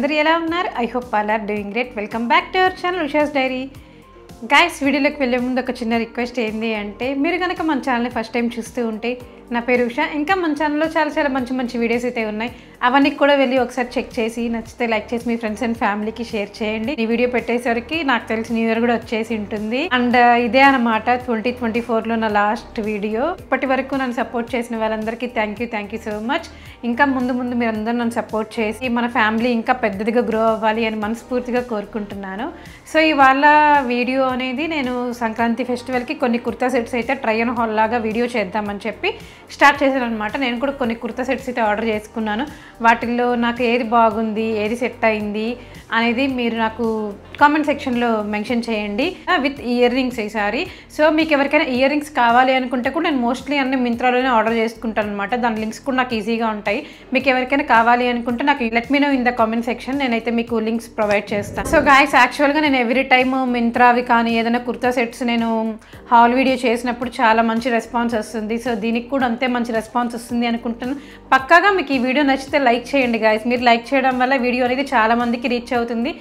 మీరందరూ ఎలా ఉన్నారు? I hope all are doing great. Welcome back to our channel Usha's diary. Guys, వీడియోలోకి వెళ్ళే ముందు ఒక చిన్న రిక్వెస్ట్ ఏంటి అంటే, మీరు కనుక మన ఛానల్ని ఫస్ట్ టైం చూస్తూ ఉంటే, నా పేరు ఉషా. ఇంకా మన ఛానల్లో చాలా మంచి వీడియోస్ అయితే ఉన్నాయి. అవన్నీ కూడా వెళ్ళి ఒకసారి చెక్ చేసి నచ్చితే లైక్ చేసి మీ ఫ్రెండ్స్ అండ్ ఫ్యామిలీకి షేర్ చేయండి. ఈ వీడియో పెట్టేసరికి నాకు తెలిసి న్యూ ఇయర్ కూడా వచ్చేసి ఉంటుంది. అండ్ ఇదే అనమాట 2024లో నా లాస్ట్ వీడియో. ఇప్పటి వరకు నన్ను సపోర్ట్ చేసిన వాళ్ళందరికీ థ్యాంక్ యూ సో మచ్. ఇంకా ముందు మీరందరూ నన్ను సపోర్ట్ చేసి మన ఫ్యామిలీ ఇంకా పెద్దదిగా గ్రో అవ్వాలి అని మనస్ఫూర్తిగా కోరుకుంటున్నాను. సో ఇవాళ వీడియో అనేది నేను సంక్రాంతి ఫెస్టివల్కి కొన్ని కుర్తా సెట్స్ అయితే ట్రై అండ్ హాల్ లాగా వీడియో చేద్దామని చెప్పి స్టార్ట్ చేశాను అనమాట. నేను కూడా కొన్ని కుర్తా సెట్స్ అయితే ఆర్డర్ చేసుకున్నాను. వాటిల్లో నాకు ఏది బాగుంది, ఏది సెట్ అయింది అనేది మీరు నాకు కామెంట్ సెక్షన్లో మెన్షన్ చేయండి. విత్ ఇయర్ రింగ్స్ ఈసారి. సో మీకు ఎవరికైనా ఇయర్ రింగ్స్ కావాలి అనుకుంటే కూడా నేను మోస్ట్లీ అన్ని మింత్రాలోనే ఆర్డర్ చేసుకుంటాను అనమాట. దాని లింక్స్ కూడా నాకు ఈజీగా ఉంటాయి. మీకు ఎవరికైనా కావాలి అనుకుంటే నాకు let me know in the comment section. నేనైతే మీకు లింక్స్ ప్రొవైడ్ చేస్తాను. సో గాయస్, యాక్చువల్గా నేను ఎవ్రీ టైమ్ మింత్రావి కానీ ఏదైనా కుర్తా సెట్స్ నేను హాల్ వీడియో చేసినప్పుడు చాలా మంచి రెస్పాన్స్ వస్తుంది. సో దీనికి కూడా అంతే మంచి రెస్పాన్స్ వస్తుంది అనుకుంటాను. పక్కాగా మీకు ఈ వీడియో నచ్చితే లైక్ చేయండి గాయస్. మీరు లైక్ చేయడం వల్ల వీడియో అనేది చాలా మందికి రీచ్ అవుతుంది,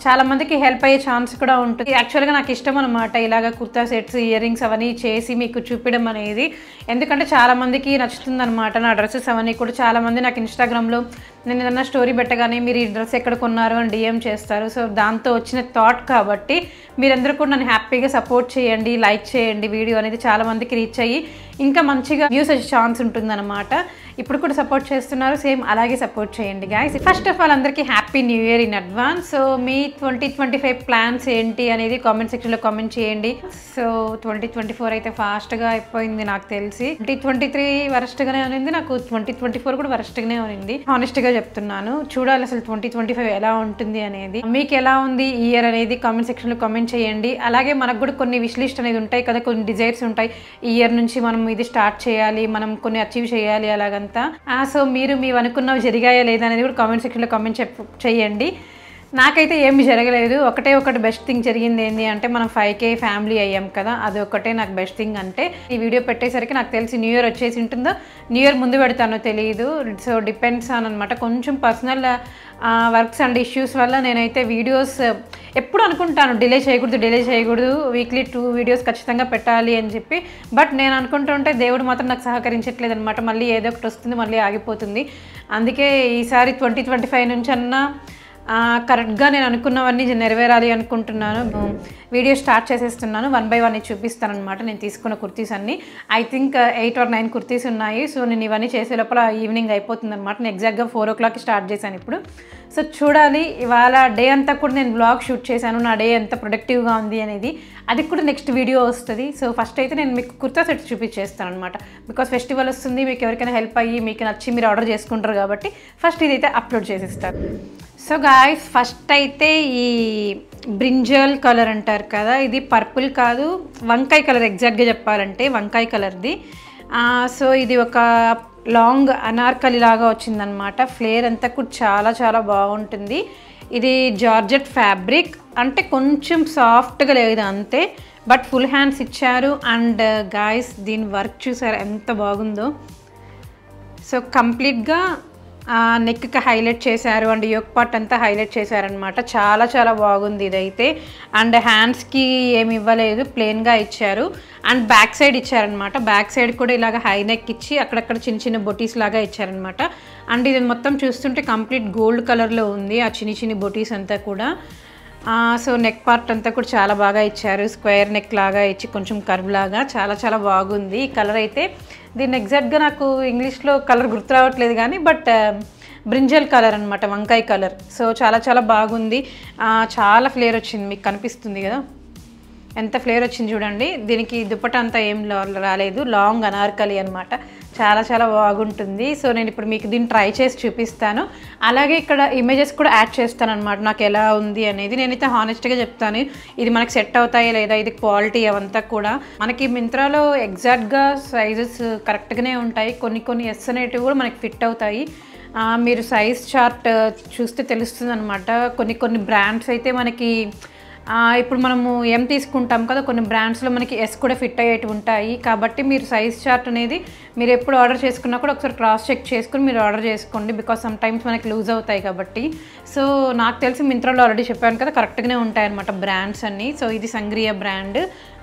చాలా మందికి హెల్ప్ అయ్యే ఛాన్స్ కూడా ఉంటుంది. యాక్చువల్గా నాకు ఇష్టం అనమాట ఇలాగ కుర్తా సెట్స్, ఇయర్ రింగ్స్ అవన్నీ చేసి మీకు చూపించడం అనేది. ఎందుకంటే చాలా మందికి నచ్చుతుంది అనమాట నా డ్రెస్సెస్ అవన్నీ కూడా. చాలామంది నాకు ఇన్స్టాగ్రామ్లో నేను ఏదన్నా స్టోరీ పెట్టగానే మీరు ఈ డ్రెస్ ఎక్కడ కొన్నారు అని డిఎం చేస్తారు. సో దాంతో వచ్చిన థాట్ కాబట్టి మీరందరూ కూడా నన్ను హ్యాపీగా సపోర్ట్ చేయండి, లైక్ చేయండి. వీడియో అనేది చాలా మందికి రీచ్ అయ్యి ఇంకా మంచిగా వ్యూస్ వచ్చే ఛాన్స్ ఉంటుందన్నమాట. ఇప్పుడు కూడా సపోర్ట్ చేస్తున్నారు, సేమ్ అలాగే సపోర్ట్ చేయండి గాయ్స్. ఫస్ట్ ఆఫ్ ఆల్ అందరికీ happy new year in advance. So me 2025 plans ఏంటి అనేది కామెంట్ సెక్షన్లో కామెంట్ చేయండి. సో 2024 అయితే ఫాస్ట్గా అయిపోయింది నాకు తెలిసి. 2023 వరస్ట్గానే ఉంది, నాకు 2024 కూడా వరస్ట్గానే ఉంది. హానెస్ట్గా చెప్తున్నాను. చూడాలి అసలు 2025 ఎలా ఉంటుంది అనేది. మీకు ఎలా ఉంది ఈ ఇయర్ అనేది కామెంట్ సెక్షన్లో కామెంట్ చేయండి. అలాగే మనకు కూడా కొన్ని విష్ లిస్ట్ అనేది ఉంటాయి కదా, కొన్ని డిజైర్స్ ఉంటాయి. ఈ ఇయర్ నుంచి మనం ఇది స్టార్ట్ చేయాలి, మనం కొన్ని అచీవ్ చేయాలి అలాగంతా. సో మీరు అనుకున్నవి జరిగాయా లేదా అనేది కూడా కామెంట్ సెక్షన్లో కామెంట్ చేయండి. నాకైతే ఏమి జరగలేదు. ఒకటి బెస్ట్ థింగ్ జరిగింది ఏంటి అంటే, మనం 5K ఫ్యామిలీ అయ్యాం కదా, అది ఒకటే నాకు బెస్ట్ థింగ్. అంటే ఈ వీడియో పెట్టేసరికి నాకు తెలిసి న్యూ ఇయర్ వచ్చేసి ఉంటుందో, న్యూ ఇయర్ ముందు పెడతానో తెలియదు. సో డిపెండ్స్ ఆన్ అనమాట. కొంచెం పర్సనల్ వర్క్స్ అండ్ ఇష్యూస్ వల్ల నేనైతే వీడియోస్ ఎప్పుడు అనుకుంటాను డిలే చేయకూడదు, వీక్లీ 2 వీడియోస్ ఖచ్చితంగా పెట్టాలి అని చెప్పి. బట్ నేను అనుకుంటుంటే దేవుడు మాత్రం నాకు సహకరించట్లేదు అనమాట. మళ్ళీ ఏదో ఒకటి వస్తుంది, మళ్ళీ ఆగిపోతుంది. అందుకే ఈసారి 2025 నుంచి అన్నా కరెక్ట్గా నేను అనుకున్నవన్నీ నెరవేరాలి అనుకుంటున్నాను. వీడియో స్టార్ట్ చేసేస్తున్నాను. 1 by 1 చూపిస్తాను అనమాట. నేను తీసుకున్న కుర్తీస్ అన్నీ ఐ థింక్ 8 or 9 కుర్తీస్ ఉన్నాయి. సో నేను ఇవన్నీ చేసే లోపల ఈవినింగ్ అయిపోతుంది అనమాట. నేను ఎగ్జాక్ట్గా 4 o'clock స్టార్ట్ చేశాను ఇప్పుడు. సో చూడాలి, ఇవాళ డే అంతా కూడా నేను బ్లాగ్ షూట్ చేశాను. నా డే ఎంత ప్రొడక్టివ్గా ఉంది అనేది అది కూడా నెక్స్ట్ వీడియో వస్తుంది. సో ఫస్ట్ అయితే నేను మీకు కుర్తా సెట్స్ చూపించేస్తాను అనమాట. బికాస్ ఫెస్టివల్ వస్తుంది, మీకు ఎవరికైనా హెల్ప్ అయ్యి మీకు నచ్చి మీరు ఆర్డర్ చేసుకుంటారు కాబట్టి ఫస్ట్ ఇదైతే అప్లోడ్ చేసేస్తాను. సో గాయ్స్, ఫస్ట్ అయితే ఈ బ్రింజల్ కలర్ అంటారు కదా, ఇది పర్పుల్ కాదు వంకాయ కలర్, ఎగ్జాక్ట్గా చెప్పాలంటే వంకాయ కలర్ది. సో ఇది ఒక లాంగ్ అనార్కలి లాగా వచ్చిందనమాట. ఫ్లేర్ అంతా కూడా చాలా బాగుంటుంది. ఇది జార్జెట్ ఫ్యాబ్రిక్, అంటే కొంచెం సాఫ్ట్గా లేదు అంతే, బట్ ఫుల్ హ్యాండ్స్ ఇచ్చారు. అండ్ గాయ్స్, దీని వర్క్ చూసారు ఎంత బాగుందో. సో కంప్లీట్గా నెక్కి హైలైట్ చేశారు అండ్ యోక్ పార్ట్ అంతా హైలైట్ చేశారనమాట. చాలా బాగుంది ఇదైతే. అండ్ హ్యాండ్స్కి ఏమి ఇవ్వలేదు, ప్లెయిన్గా ఇచ్చారు. అండ్ బ్యాక్ సైడ్ ఇచ్చారనమాట. బ్యాక్ సైడ్ కూడా ఇలాగ హై నెక్ ఇచ్చి అక్కడక్కడ చిన్న బొటీస్ లాగా ఇచ్చారనమాట. అండ్ ఇది మొత్తం చూస్తుంటే కంప్లీట్ గోల్డ్ కలర్లో ఉంది, ఆ చిన్ని బొటీస్ అంతా కూడా. సో నెక్ పార్ట్ అంతా కూడా చాలా బాగా ఇచ్చారు. స్క్వేర్ నెక్ లాగా ఇచ్చి కొంచెం కర్వ్ లాగా చాలా బాగుంది ఈ కలర్ అయితే. దీన్ని ఎగ్జాక్ట్గా నాకు ఇంగ్లీష్లో కలర్ గుర్తు రావట్లేదు కానీ, బట్ బ్రింజల్ కలర్ అనమాట, వంకాయ కలర్. సో చాలా బాగుంది. చాలా ఫ్లేర్ వచ్చింది, మీకు కనిపిస్తుంది కదా ఎంత ఫ్లేర్ వచ్చింది చూడండి. దీనికి దుపట్టా అంతా ఏం రాలేదు, లాంగ్ అనార్కలి అనమాట. చాలా బాగుంటుంది. సో నేను ఇప్పుడు మీకు దీన్ని ట్రై చేసి చూపిస్తాను. అలాగే ఇక్కడ ఇమేజెస్ కూడా యాడ్ చేస్తాను అనమాట, నాకు ఎలా ఉంది అనేది. నేనైతే హానెస్ట్గా చెప్తాను, ఇది మనకి సెట్ అవుతాయా లేదా, ఇది క్వాలిటీ అవంతా కూడా. మనకి మింత్రాలో ఎగ్జాక్ట్గా సైజెస్ కరెక్ట్గానే ఉంటాయి. కొన్ని ఎస్ అనేటివి కూడా మనకి ఫిట్ అవుతాయి. మీరు సైజ్ చార్ట్ చూస్తే తెలుస్తుంది అనమాట. కొన్ని బ్రాండ్స్ అయితే మనకి ఇప్పుడు మనము ఎం తీసుకుంటాం కదా, కొన్ని బ్రాండ్స్లో మనకి ఎస్ కూడా ఫిట్ అయ్యేవి ఉంటాయి. కాబట్టి మీరు సైజ్ చార్ట్ అనేది మీరు ఎప్పుడు ఆర్డర్ చేసుకున్నా కూడా ఒకసారి క్రాస్ చెక్ చేసుకుని మీరు ఆర్డర్ చేసుకోండి. బికాస్ సమ్ టైమ్స్ మనకి లూజ్ అవుతాయి కాబట్టి. సో నాకు తెలిసి మింత్రాలో ఆల్రెడీ చెప్పాను కదా, కరెక్ట్గానే ఉంటాయన్నమాట బ్రాండ్స్ అన్నీ. సో ఇది సంగ్రియా బ్రాండ్,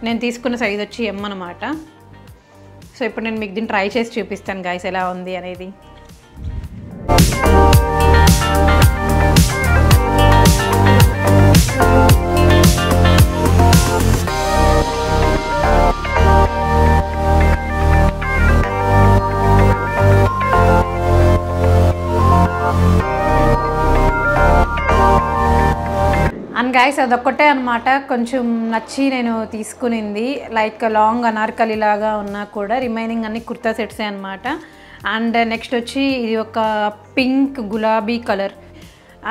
నేను తీసుకున్న సైజ్ వచ్చి ఎం అనమాట. సో ఇప్పుడు నేను మీకు దీన్ని ట్రై చేసి చూపిస్తాను గైస్ ఎలా ఉంది అనేది. అండ్ గైస్ అదొక్కటే అనమాట కొంచెం నచ్చి నేను తీసుకునింది. లైక్ లాంగ్ అనార్కలి లాగా ఉన్నా కూడా రిమైనింగ్ అన్ని కుర్తా సెట్సే అనమాట. అండ్ నెక్స్ట్ వచ్చి ఇది ఒక పింక్ గులాబీ కలర్.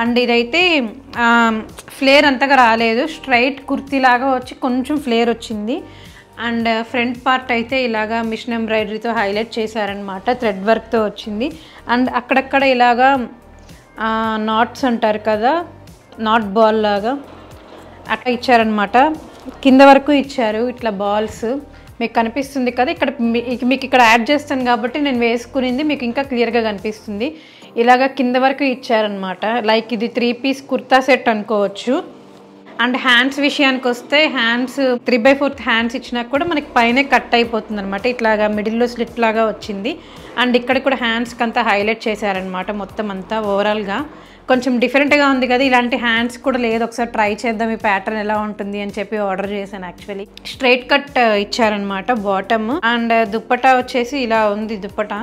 అండ్ ఇదైతే ఫ్లేర్ అంతగా రాలేదు, స్ట్రైట్ కుర్తీ లాగా వచ్చి కొంచెం ఫ్లేర్ వచ్చింది. అండ్ ఫ్రంట్ పార్ట్ అయితే ఇలాగా మిషన్ ఎంబ్రాయిడరీతో హైలైట్ చేశారనమాట, థ్రెడ్ వర్క్తో వచ్చింది. అండ్ అక్కడక్కడ ఇలాగా నాట్స్ అంటారు కదా, నాట్ బాల్ లాగా అట్లా ఇచ్చారనమాట. కింద వరకు ఇచ్చారు ఇట్లా బాల్స్, మీకు కనిపిస్తుంది కదా. ఇక్కడ మీకు ఇక్కడ యాడ్ చేస్తాను కాబట్టి నేను వేసుకునింది మీకు ఇంకా క్లియర్గా కనిపిస్తుంది. ఇలాగ కింద వరకు ఇచ్చారనమాట. లైక్ ఇది 3 పీస్ కుర్తా సెట్ అనుకోవచ్చు. అండ్ హ్యాండ్స్ విషయానికి వస్తే హ్యాండ్స్ 3/4 హ్యాండ్స్ ఇచ్చినా కూడా మనకి పైనే కట్ అయిపోతుంది అనమాట. ఇట్లాగా మిడిల్లో స్లిట్ లాగా వచ్చింది. అండ్ ఇక్కడ కూడా హ్యాండ్స్కి అంతా హైలైట్ చేశారనమాట. మొత్తం అంతా ఓవరాల్గా కొంచెం డిఫరెంట్గా ఉంది కదా, ఇలాంటి హ్యాండ్స్ కూడా లేదు, ఒకసారి ట్రై చేద్దాం ఈ ప్యాటర్న్ ఎలా ఉంటుంది అని చెప్పి ఆర్డర్ చేశాను. యాక్చువల్లీ స్ట్రైట్ కట్ ఇచ్చారనమాట బాటమ్. అండ్ దుప్పటా వచ్చేసి ఇలా ఉంది దుప్పటా.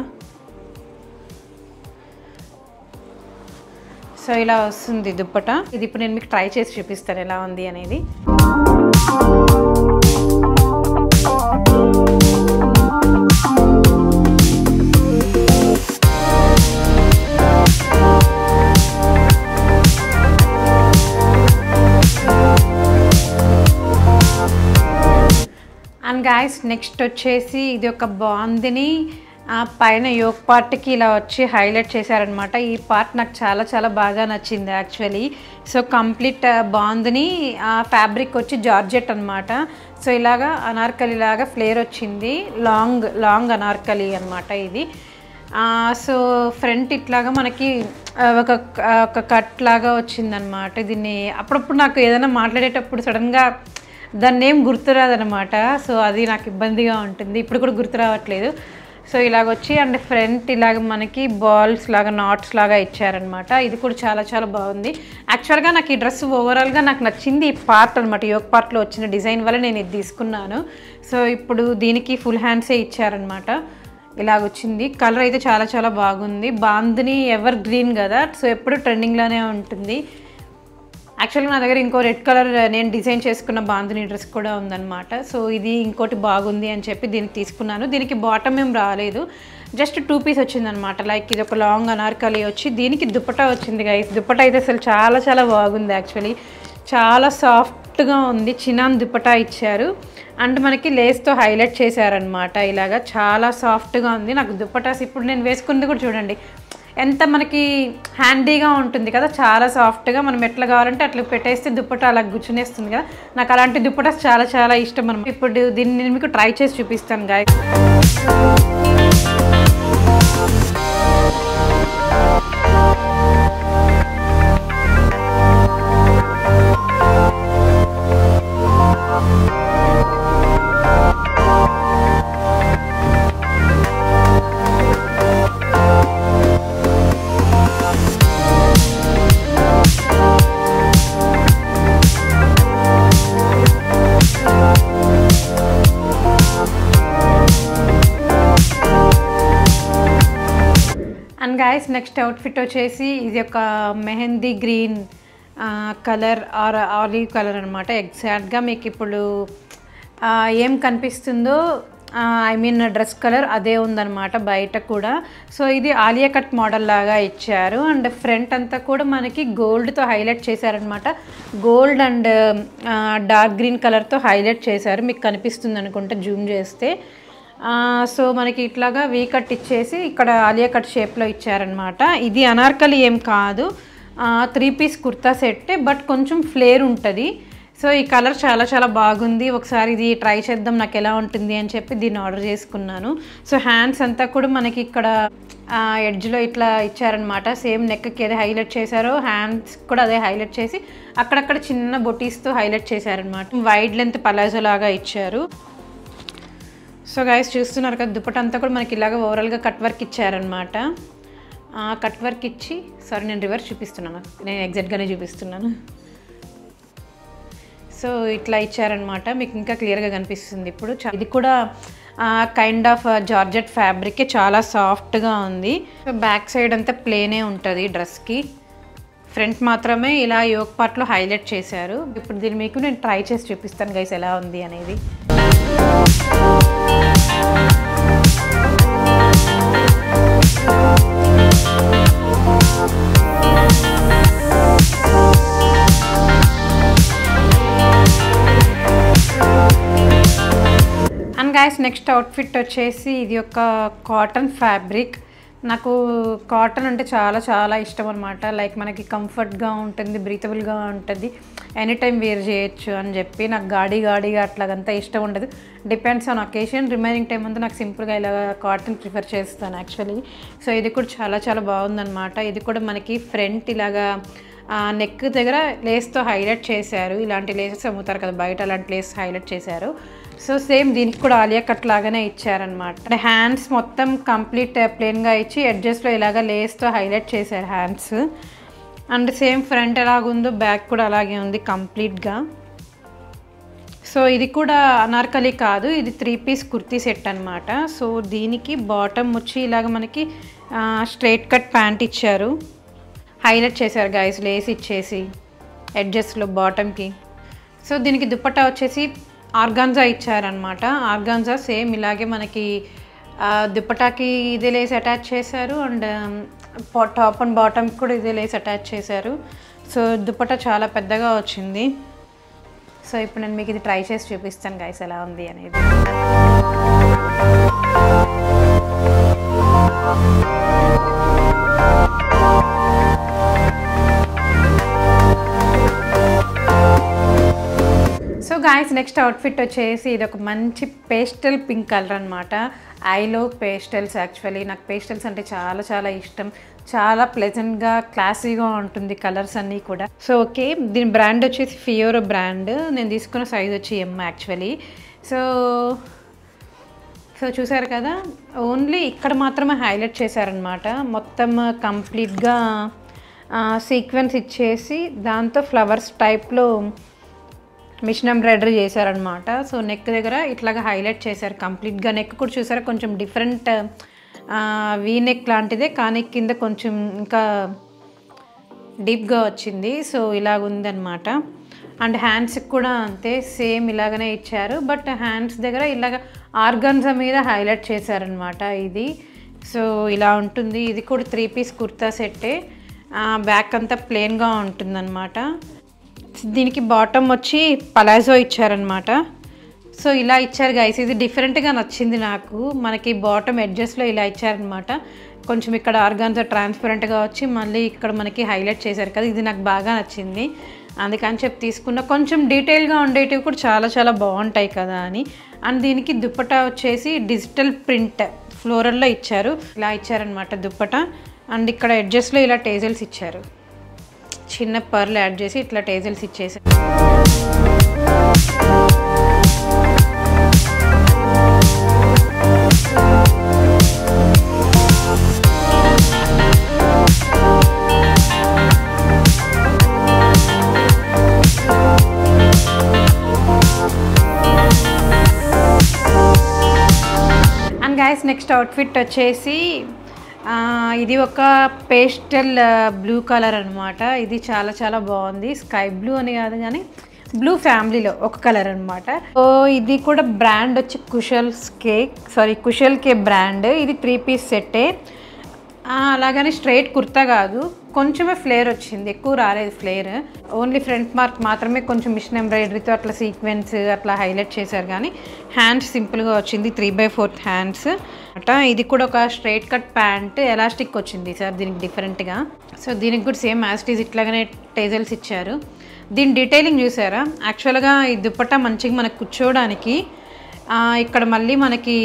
సో ఇలా వస్తుంది దుప్పటా. ఇది ఇప్పుడు నేను మీకు ట్రై చేసి చూపిస్తాను ఎలా ఉంది అనేది. అండ్ గాయస్ నెక్స్ట్ వచ్చేసి ఇది ఒక బాందిని పైన యోక్ పార్ట్కి ఇలా వచ్చి హైలైట్ చేశారనమాట. ఈ పార్ట్ నాకు చాలా చాలా బాగా నచ్చింది actually. So complete bandhani fabric వచ్చి జార్జెట్ అనమాట. సో ఇలాగా అనార్కలి లాగా ఫ్లేర్ వచ్చింది, లాంగ్ అనార్కలి అనమాట ఇది. సో ఫ్రంట్ ఇట్లాగా మనకి ఒక కట్ లాగా వచ్చిందనమాట. దీన్ని అప్పుడప్పుడు నాకు ఏదైనా మాట్లాడేటప్పుడు సడన్గా దాన్ని ఏం గుర్తురాదనమాట. సో అది నాకు ఇబ్బందిగా ఉంటుంది, ఇప్పుడు కూడా గుర్తు రావట్లేదు. సో ఇలాగొచ్చి అండ్ ఫ్రంట్ ఇలాగ మనకి బాల్స్ లాగా నాట్స్ లాగా ఇచ్చారనమాట. ఇది కూడా చాలా చాలా బాగుంది. యాక్చువల్గా నాకు ఈ డ్రెస్ ఓవరాల్గా నాకు నచ్చింది ఈ పార్ట్ అనమాట, యోక్ పార్ట్లో వచ్చిన డిజైన్ వల్ల నేను ఇది తీసుకున్నాను. సో ఇప్పుడు దీనికి ఫుల్ హ్యాండ్సే ఇచ్చారనమాట. ఇలాగొచ్చింది, కలర్ అయితే చాలా చాలా బాగుంది. బాందిని ఎవర్ గ్రీన్ కదా, సో ఎప్పుడు ట్రెండింగ్లోనే ఉంటుంది. యాక్చువల్గా నా దగ్గర ఇంకో రెడ్ కలర్ నేను డిజైన్ చేసుకున్న బాందిని డ్రెస్ కూడా ఉందన్నమాట. సో ఇది ఇంకోటి బాగుంది అని చెప్పి దీనికి తీసుకున్నాను. దీనికి బాటమ్ ఏం రాలేదు, జస్ట్ 2 పీస్ వచ్చిందనమాట. లైక్ ఇది ఒక లాంగ్ అనార్కలి వచ్చి దీనికి దుప్పటా వచ్చింది గైస్. దుప్పటా అయితే అసలు చాలా చాలా బాగుంది యాక్చువల్లీ, చాలా సాఫ్ట్గా ఉంది. చినాన్ దుప్పటా ఇచ్చారు అండ్ మనకి లేస్తో హైలైట్ చేశారనమాట. ఇలాగా చాలా సాఫ్ట్గా ఉంది. నాకు దుప్పటాస్ ఇప్పుడు నేను వేసుకుంది కూడా చూడండి ఎంత మనకి హ్యాండీగా ఉంటుంది కదా, చాలా సాఫ్ట్గా మనం ఎట్లా కావాలంటే అట్లా పెట్టేస్తే దుప్పటా అలా గుచ్చునేస్తుంది కదా. నాకు అలాంటి దుప్పటాస్ చాలా చాలా ఇష్టం అనమాట. ఇప్పుడు దీన్ని నేను మీకు ట్రై చేసి చూపిస్తాను guy. And guys next outfit వచ్చేసి ఇది ఒక mehndi green colour or olive colour అనమాట. ఎగ్జాక్ట్గా మీకు ఇప్పుడు ఏం కనిపిస్తుందో ఐ మీన్ డ్రెస్ కలర్ అదే ఉందన్నమాట బయట కూడా. సో ఇది ఆలియా కట్ మోడల్ లాగా ఇచ్చారు అండ్ ఫ్రంట్ అంతా కూడా మనకి గోల్డ్తో హైలైట్ చేశారనమాట. గోల్డ్ అండ్ డార్క్ గ్రీన్ కలర్తో హైలైట్ చేశారు, మీకు కనిపిస్తుంది అనుకుంటే జూమ్ చేస్తే. సో మనకి ఇట్లాగా వీ కట్ ఇచ్చేసి ఇక్కడ ఆలియా కట్ షేప్లో ఇచ్చారనమాట. ఇది అనార్కలి ఏం కాదు, 3 పీస్ కుర్తా సెట్టే, బట్ కొంచెం ఫ్లేర్ ఉంటుంది. సో ఈ కలర్ చాలా చాలా బాగుంది, ఒకసారి ఇది ట్రై చేద్దాం నాకు ఎలా ఉంటుంది అని చెప్పి దీన్ని ఆర్డర్ చేసుకున్నాను. సో హ్యాండ్స్ అంతా కూడా మనకి ఇక్కడ ఎడ్జ్లో ఇట్లా ఇచ్చారనమాట. సేమ్ నెక్కి అదే హైలైట్ చేశారో హ్యాండ్స్ కూడా అదే హైలైట్ చేసి అక్కడక్కడ చిన్న బొటీస్తో హైలైట్ చేశారనమాట. వైడ్ లెంత్ పలాజో లాగా ఇచ్చారు. సో గైస్ చూస్తున్నారు కదా, దుపట్టా అంతా కూడా మనకి ఇలాగ ఓవరాల్గా కట్ వర్క్ ఇచ్చారనమాట. కట్ వర్క్ ఇచ్చి నేను రివర్స్ చూపిస్తున్నాను, నేను ఎగ్జాక్ట్గానే చూపిస్తున్నాను. సో ఇట్లా ఇచ్చారనమాట, మీకు ఇంకా క్లియర్గా కనిపిస్తుంది ఇప్పుడు. ఇది కూడా కైండ్ ఆఫ్ జార్జెట్ ఫ్యాబ్రిక్, చాలా సాఫ్ట్గా ఉంది. సో బ్యాక్ సైడ్ అంతా ప్లేనే ఉంటుంది డ్రెస్కి, ఫ్రంట్ మాత్రమే ఇలా యోక్ పార్ట్లో హైలైట్ చేశారు. ఇప్పుడు దీన్ని మీకు నేను ట్రై చేసి చూపిస్తాను గైస్ ఎలా ఉంది అనేది. అండ్ గైస్ నెక్స్ట్ అవుట్ఫిట్ వచ్చేసి ఇది ఒక కాటన్ ఫ్యాబ్రిక్. నాకు కాటన్ అంటే చాలా చాలా ఇష్టం అనమాట. లైక్ మనకి కంఫర్ట్గా ఉంటుంది, బ్రీతబుల్గా ఉంటుంది, ఎనీ టైం వేర్ చేయొచ్చు అని చెప్పి. నాకు గాడిగా అట్లాగంతా ఇష్టం ఉండదు, depends on occasion. Remaining time అంతా నాకు సింపుల్గా ఇలా కాటన్ ప్రిఫర్ చేస్తాను యాక్చువల్లీ. సో ఇది కూడా చాలా చాలా బాగుందన్నమాట. ఇది కూడా మనకి ఫ్రంట్ ఇలాగా నెక్ దగ్గర లేస్తో హైలైట్ చేశారు. ఇలాంటి లేసెస్ అమ్ముతారు కదా బయట, అలాంటి లేస్ హైలైట్ చేశారు. సో సేమ్ దీనికి కూడా ఆలియా కట్ లాగానే ఇచ్చారనమాట. అంటే హ్యాండ్స్ మొత్తం కంప్లీట్ ప్లెయిన్గా ఇచ్చి ఎడ్జెస్లో ఇలాగ లేస్తో హైలైట్ చేశారు హ్యాండ్స్. అండ్ సేమ్ ఫ్రంట్ ఎలాగుందో బ్యాక్ కూడా అలాగే ఉంది కంప్లీట్గా. సో ఇది కూడా అనార్కలి కాదు, ఇది 3 పీస్ కుర్తీ సెట్ అనమాట. సో దీనికి బాటమ్ వచ్చి ఇలాగ మనకి స్ట్రైట్ కట్ ప్యాంట్ ఇచ్చారు, హైలైట్ చేశారు గైస్ లేస్ ఇచ్చేసి ఎడ్జెస్లో బాటమ్కి. సో దీనికి దుపట్టా వచ్చేసి ఆర్గాన్జా ఇచ్చారనమాట. ఆర్గాన్జా సేమ్ ఇలాగే మనకి దుపట్టాకి ఇదే లేస్ అటాచ్ చేశారు, అండ్ టాప్ అండ్ బాటమ్కి కూడా ఇదే లేస్ అటాచ్ చేశారు. సో దుపట్టా చాలా పెద్దగా వచ్చింది. సో ఇప్పుడు నేను మీకు ఇది ట్రై చేసి చూపిస్తాను గైస్ ఎలా ఉంది అనేది. సో గాయస్ నెక్స్ట్ అవుట్ఫిట్ వచ్చేసి ఇది ఒక మంచి పేస్టల్ పింక్ కలర్ అనమాట. I love pastels actually. నాకు పేస్టల్స్ అంటే చాలా చాలా ఇష్టం, చాలా ప్లెజెంట్గా క్లాసీగా ఉంటుంది కలర్స్ అన్నీ కూడా. సో ఓకే, దీని బ్రాండ్ వచ్చేసి ఫియోరో బ్రాండ్. నేను తీసుకున్న సైజ్ వచ్చి ఎమ్ యాక్చువల్లీ. సో చూసారు కదా, ఓన్లీ ఇక్కడ మాత్రమే హైలైట్ చేశారనమాట. మొత్తం కంప్లీట్గా సీక్వెన్స్ ఇచ్చేసి దాంతో ఫ్లవర్స్ టైప్లో మిషన్ ఎంబ్రాయిడరీ చేశారనమాట. సో నెక్ దగ్గర ఇట్లాగా హైలైట్ చేశారు కంప్లీట్గా. నెక్ కూడా చూసారా కొంచెం డిఫరెంట్ వీ నెక్ లాంటిదే, కానీ కింద కొంచెం ఇంకా డీప్గా వచ్చింది. సో ఇలాగ ఉందన్నమాట. అండ్ హ్యాండ్స్కి కూడా అంతే, సేమ్ ఇలాగనే ఇచ్చారు, బట్ హ్యాండ్స్ దగ్గర ఇలాగ ఆర్గాన్జా మీద హైలైట్ చేశారనమాట ఇది. సో ఇలా ఉంటుంది. ఇది కూడా 3 పీస్ కుర్తా సెట్టే, బ్యాక్ అంతా ప్లెయిన్గా ఉంటుందన్నమాట. దీనికి బాటమ్ వచ్చి పలాజో ఇచ్చారనమాట. సో ఇలా ఇచ్చారు గైస్, ఇది డిఫరెంట్గా నచ్చింది నాకు. మనకి బాటమ్ ఎడ్జెస్లో ఇలా ఇచ్చారనమాట, కొంచెం ఇక్కడ ఆర్గాన్జా ట్రాన్స్పరెంట్గా వచ్చి మళ్ళీ ఇక్కడ మనకి హైలైట్ చేశారు కదా, ఇది నాకు బాగా నచ్చింది. అందుకని చెప్పి తీసుకున్న. కొంచెం డీటెయిల్గా ఉండేటివి కూడా చాలా చాలా బాగుంటాయి కదా అని. అండ్ దీనికి దుపట్టా వచ్చేసి డిజిటల్ ప్రింట్ ఫ్లోరల్లో ఇచ్చారు, ఇలా ఇచ్చారనమాట దుపట్టా. అండ్ ఇక్కడ ఎడ్జెస్లో ఇలా టేజల్స్ ఇచ్చారు, చిన్న పర్లు యాడ్ చేసి ఇట్లా టేజల్స్ ఇచ్చేసారు. అండ్ గైస్ నెక్స్ట్ అవుట్ఫిట్ వచ్చేసి ఇది ఒక పేస్టల్ బ్లూ కలర్ అనమాట. ఇది చాలా చాలా బాగుంది, స్కై బ్లూ అని కాదు కానీ బ్లూ ఫ్యామిలీలో ఒక కలర్ అనమాట. సో ఇది కూడా బ్రాండ్ వచ్చి కుషల్ కే బ్రాండ్. ఇది 3 పీస్ సెట్టే. అలాగని స్ట్రైట్ కుర్తా కాదు, కొంచెమే ఫ్లేర్ వచ్చింది, ఎక్కువ రాలేదు ఫ్లేర్. ఓన్లీ ఫ్రంట్ మార్క్ మాత్రమే కొంచెం మిషన్ ఎంబ్రాయిడరీతో అట్లా సీక్వెన్స్ అట్లా హైలైట్ చేశారు, కానీ హ్యాండ్స్ సింపుల్గా వచ్చింది, 3/4 హ్యాండ్స్ అట. ఇది కూడా ఒక స్ట్రైట్ కట్ ప్యాంట్, ఎలాస్టిక్ వచ్చింది సార్ దీనికి డిఫరెంట్గా. సో దీనికి కూడా సేమ్ యాజ్ ఇట్ ఈజ్ ఇట్లాగానే టేజల్స్ ఇచ్చారు. దీని డీటెయిలింగ్ చూసారా? యాక్చువల్గా ఈ దుపట్టా మంచిగా మనకు కూర్చోవడానికి ఇక్కడ మళ్ళీ మనకి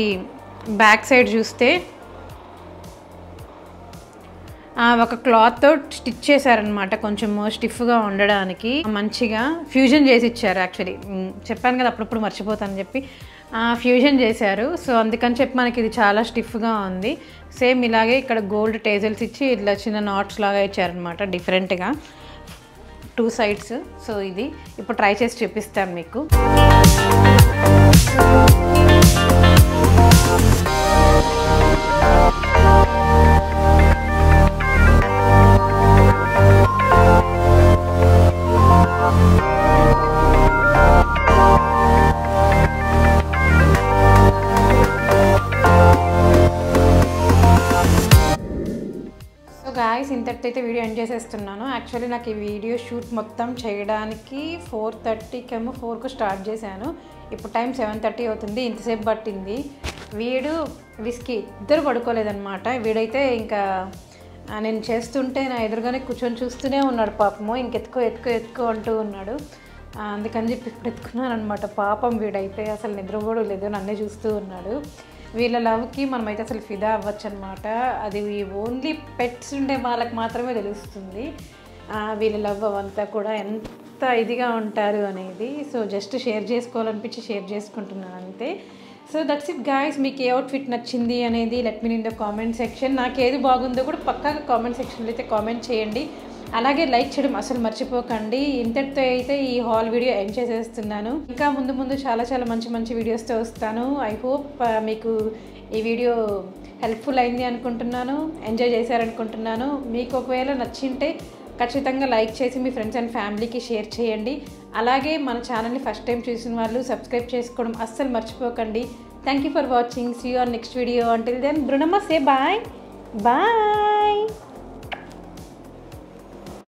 బ్యాక్ సైడ్ చూస్తే ఒక క్లాత్తో స్టిచ్ చేశారనమాట, కొంచెం స్టిఫ్గా ఉండడానికి. మంచిగా ఫ్యూజన్ చేసి ఇచ్చారు. యాక్చువల్లీ చెప్పాను కదా అప్పుడప్పుడు మర్చిపోతానని చెప్పి, ఫ్యూజన్ చేశారు. సో అందుకని చెప్పి మనకి ఇది చాలా స్టిఫ్గా ఉంది. సేమ్ ఇలాగే ఇక్కడ గోల్డ్ టేజల్స్ ఇచ్చి ఇట్లా చిన్న నాట్స్ లాగా ఇచ్చారనమాట డిఫరెంట్గా 2 సైడ్స్. సో ఇది ఇప్పుడు ట్రై చేసి చూపిస్తాను మీకు. గాయస్ ఇంతటితో అయితే వీడియో ఎండ్ చేసేస్తున్నాను. యాక్చువల్లీ నాకు ఈ వీడియో షూట్ మొత్తం చేయడానికి 4:30కేమో 4కు స్టార్ట్ చేశాను. ఇప్పుడు టైం 7:30 అవుతుంది. ఇంతసేపు పట్టింది. వీడు విస్కీ ఇద్దరు పడుకోలేదన్నమాట. వీడైతే ఇంకా నేను చేస్తుంటే నా ఎదురుగానే కూర్చొని చూస్తూనే ఉన్నాడు పాపము. ఇంకెత్తుకో అంటూ ఉన్నాడు. అందుకని చెప్పి ఇప్పుడు ఎత్తుకున్నాను అనమాట. పాపం వీడైతే అసలు నిద్ర కూడా లేదు, నన్నే చూస్తూ ఉన్నాడు. వీళ్ళ లవ్కి మనమైతే అసలు ఫిదా అవ్వచ్చు అనమాట. అది ఓన్లీ పెట్స్ ఉండే వాళ్ళకి మాత్రమే తెలుస్తుంది వీళ్ళ లవ్ అవంతా కూడా ఎంత ఇదిగా ఉంటారు అనేది. సో జస్ట్ షేర్ చేసుకోవాలనిపించి షేర్ చేసుకుంటున్నాను అంతే. So that's it guys. మీకు ఏ అవుట్ఫిట్ నచ్చింది అనేది let me in the comment section. నాకు ఏది బాగుందో కూడా పక్కాగా కామెంట్ సెక్షన్లో అయితే కామెంట్ చేయండి. అలాగే లైక్ చేయడం అసలు మర్చిపోకండి. ఇంతటితో అయితే ఈ హాల్ వీడియో ఎండ్ చేసేస్తున్నాను. ఇంకా ముందు చాలా మంచి వీడియోస్తో వస్తాను. ఐ హోప్ మీకు ఈ వీడియో హెల్ప్ఫుల్ అయింది అనుకుంటున్నాను, ఎంజాయ్ చేశారనుకుంటున్నాను. మీకు ఒకవేళ నచ్చింటే ఖచ్చితంగా లైక్ చేసి మీ ఫ్రెండ్స్ అండ్ ఫ్యామిలీకి షేర్ చేయండి. అలాగే మన ఛానల్ని ఫస్ట్ టైం చూసిన వాళ్ళు సబ్స్క్రైబ్ చేసుకోవడం అస్సలు మర్చిపోకండి. Thank you for watching. See you on next video. Until then బృణమ్మ సే బాయ్.